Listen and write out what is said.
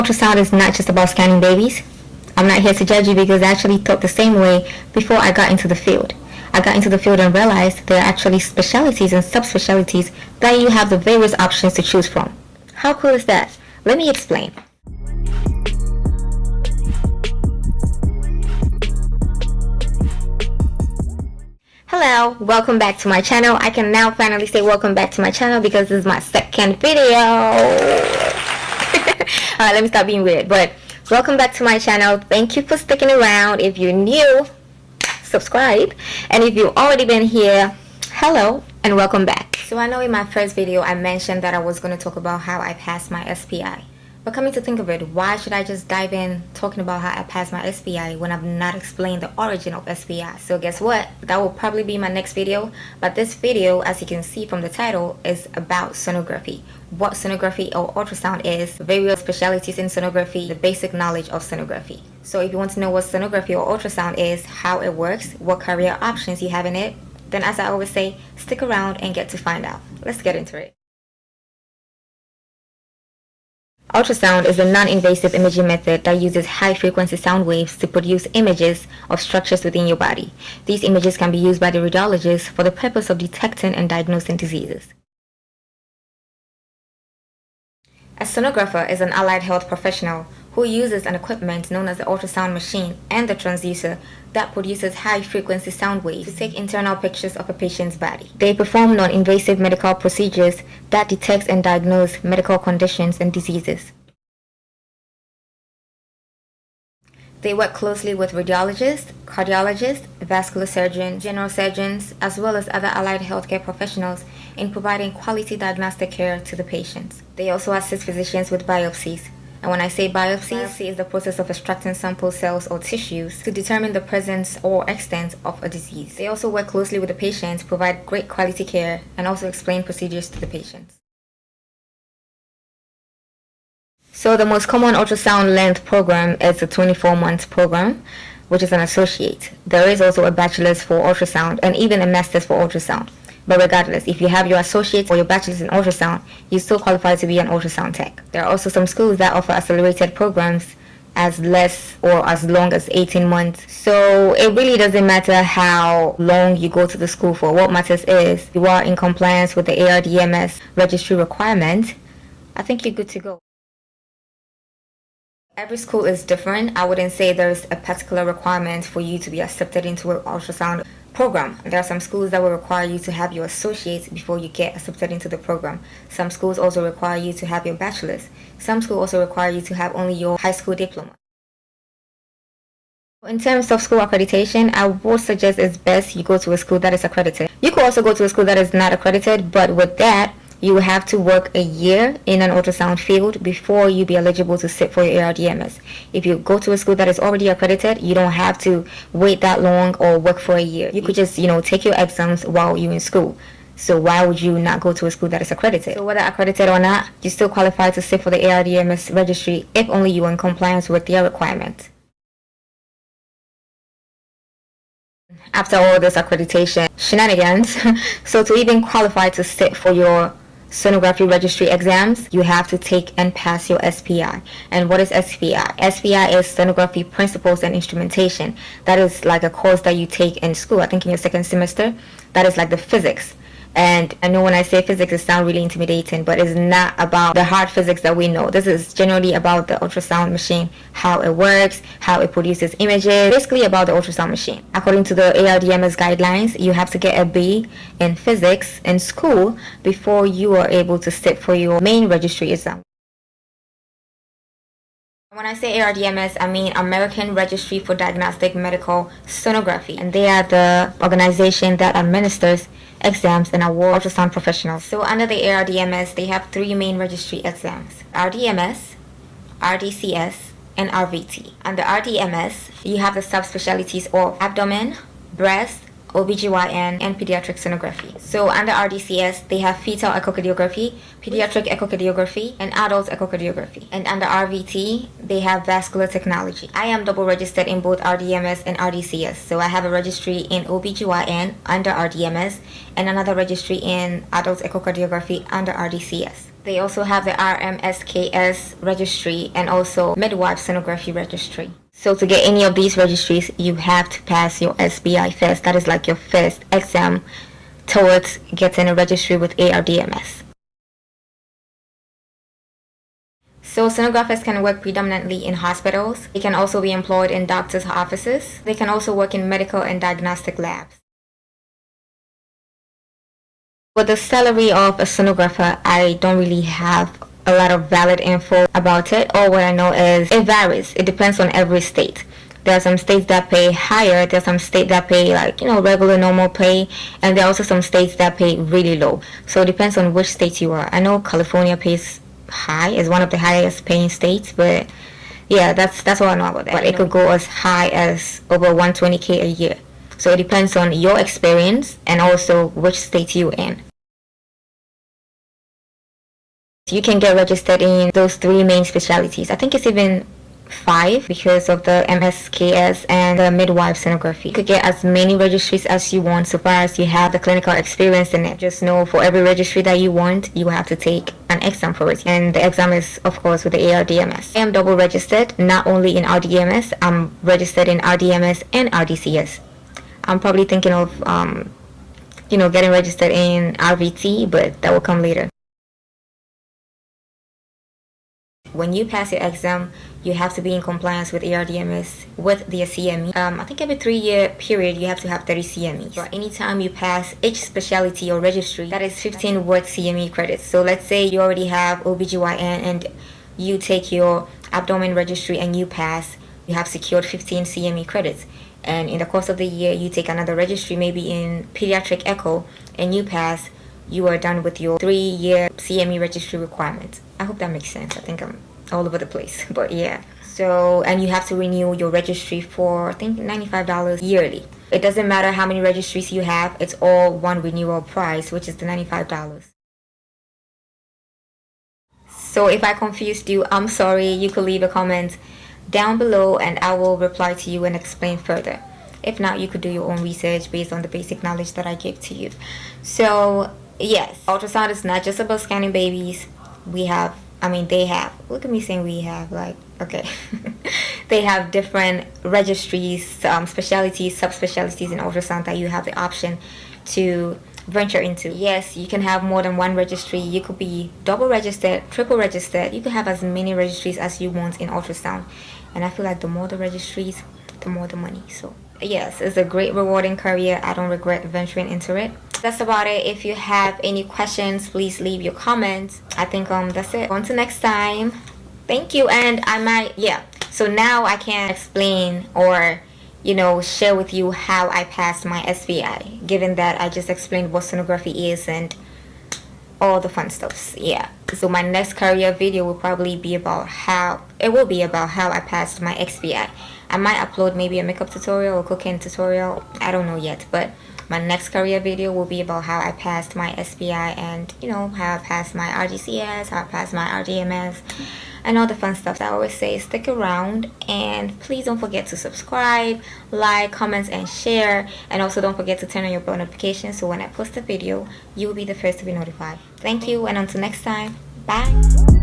Ultrasound is not just about scanning babies. I'm not here to judge you because I actually thought the same way before I got into the field. I got into the field and realized there are actually specialties and subspecialties that you have the various options to choose from. How cool is that? Let me explain. Hello, welcome back to my channel. I can now finally say welcome back to my channel because this is my second video. Alright, let me stop being weird. But welcome back to my channel. Thank you for sticking around. If you're new, subscribe. And if you've already been here, hello and welcome back. So I know in my first video I mentioned that I was going to talk about how I passed my SPI. But coming to think of it, why should I just dive in talking about how I passed my SPI when I've not explained the origin of SPI? So guess what? That will probably be my next video. But this video, as you can see from the title, is about sonography. What sonography or ultrasound is, various specialties in sonography, the basic knowledge of sonography. So if you want to know what sonography or ultrasound is, how it works, what career options you have in it, then as I always say, stick around and get to find out. Let's get into it. Ultrasound is a non-invasive imaging method that uses high-frequency sound waves to produce images of structures within your body. These images can be used by the radiologist for the purpose of detecting and diagnosing diseases. A sonographer is an allied health professional who uses an equipment known as the ultrasound machine and the transducer that produces high-frequency sound waves to take internal pictures of a patient's body. They perform non-invasive medical procedures that detect and diagnose medical conditions and diseases. They work closely with radiologists, cardiologists, vascular surgeons, general surgeons, as well as other allied healthcare professionals in providing quality diagnostic care to the patients. They also assist physicians with biopsies. And when I say biopsy is the process of extracting sample cells or tissues to determine the presence or extent of a disease. They also work closely with the patients, provide great quality care, and also explain procedures to the patients. So the most common ultrasound length program is a 24-month program, which is an associate. There is also a bachelor's for ultrasound and even a master's for ultrasound. But regardless, if you have your associate or your bachelor's in ultrasound, you still qualify to be an ultrasound tech. There are also some schools that offer accelerated programs as less or as long as 18 months. So it really doesn't matter how long you go to the school for. What matters is you are in compliance with the ARDMS registry requirement. I think you're good to go. Every school is different. I wouldn't say there's a particular requirement for you to be accepted into an ultrasound program. There are some schools that will require you to have your associate before you get accepted into the program. Some schools also require you to have your bachelor's. Some schools also require you to have only your high school diploma. In terms of school accreditation, I would suggest it's best you go to a school that is accredited. You could also go to a school that is not accredited, but with that, you will have to work a year in an ultrasound field before you be eligible to sit for your ARDMS. If you go to a school that is already accredited, you don't have to wait that long or work for a year. You could just, take your exams while you're in school. So why would you not go to a school that is accredited? So whether accredited or not, you still qualify to sit for the ARDMS registry if only you are in compliance with their requirements. After all this accreditation shenanigans, so to even qualify to sit for your sonography registry exams, you have to take and pass your SPI. And what is SPI? SPI is sonography principles and instrumentation. That is like a course that you take in school. I think in your second semester, that is like the physics. And I know when I say physics, it sounds really intimidating, but it's not about the hard physics that we know. This is generally about the ultrasound machine, how it works, how it produces images, basically about the ultrasound machine. According to the ARDMS guidelines, you have to get a B in physics in school before you are able to sit for your main registry exam. When I say ARDMS, I mean American Registry for Diagnostic Medical Sonography, and they are the organization that administers exams and awards ultrasound professionals. So under the ARDMS, they have three main registry exams: RDMS, RDCS, and RVT. Under RDMS, you have the subspecialties of abdomen, breast, OBGYN, and pediatric sonography. So under RDCS, they have fetal echocardiography, pediatric echocardiography, and adult echocardiography. And under RVT, they have vascular technology. I am double registered in both RDMS and RDCS. So I have a registry in OBGYN under RDMS and another registry in adult echocardiography under RDCS. They also have the RMSKS registry and also midwife sonography registry. So to get any of these registries, you have to pass your SBI first. That is like your first exam towards getting a registry with ARDMS. So sonographers can work predominantly in hospitals. They can also be employed in doctors' offices. They can also work in medical and diagnostic labs. For the salary of a sonographer, I don't really have a lot of valid info about it. All what I know is it varies. It depends on every state. There are some states that pay higher. There are some states that pay like, regular normal pay. And there are also some states that pay really low. So it depends on which state you are. I know California pays high, is one of the highest paying states, but yeah, that's all I know about that. But it could go as high as over 120K a year. So it depends on your experience and also which state you're in. You can get registered in those 3 main specialties. I think it's even 5 because of the MSKS and the midwife sonography. You could get as many registries as you want so far as you have the clinical experience in it. Just know for every registry that you want, you have to take an exam for it. And the exam is, of course, with the ARDMS. I am double registered, not only in RDMS, I'm registered in RDMS and RDCS. I'm probably thinking of, getting registered in RVT, but that will come later. When you pass your exam, you have to be in compliance with ARDMS with the CME. I think every 3-year period you have to have 30 CMEs. Or anytime you pass each specialty or registry, that is 15 worth CME credits. So let's say you already have OBGYN and you take your abdomen registry and you pass, you have secured 15 CME credits. And in the course of the year, you take another registry, maybe in pediatric echo, and you pass, you are done with your 3-year CME registry requirements. I hope that makes sense. I think I'm all over the place, but yeah. So, and you have to renew your registry for, I think, $95 yearly. It doesn't matter how many registries you have, it's all one renewal price, which is the $95. So if I confused you, I'm sorry. You could leave a comment down below and I will reply to you and explain further. If not, you could do your own research based on the basic knowledge that I give to you. So yes, ultrasound is not just about scanning babies. They have, look at me saying we have, like, okay. They have different registries, specialties, subspecialties in ultrasound that you have the option to venture into. Yes, you can have more than one registry. You could be double registered, triple registered. You can have as many registries as you want in ultrasound. And I feel like the more the registries, the more the money. So yes, it's a great rewarding career. I don't regret venturing into it. That's about it. If you have any questions, please leave your comments. I think that's it. Until next time, thank you. And so now I can explain or share with you how I passed my SBI, given that I just explained what sonography is and all the fun stuff. Yeah, so my next career video will probably be about how I passed my SBI. I might upload maybe a makeup tutorial or cooking tutorial, I don't know yet, but my next career video will be about how I passed my SBI and how I passed my RGCS, how I passed my RDMS, and all the fun stuff. I always say stick around, and please don't forget to subscribe, like, comment, and share. And also don't forget to turn on your bell notifications so when I post a video, you will be the first to be notified. Thank you, and until next time, bye.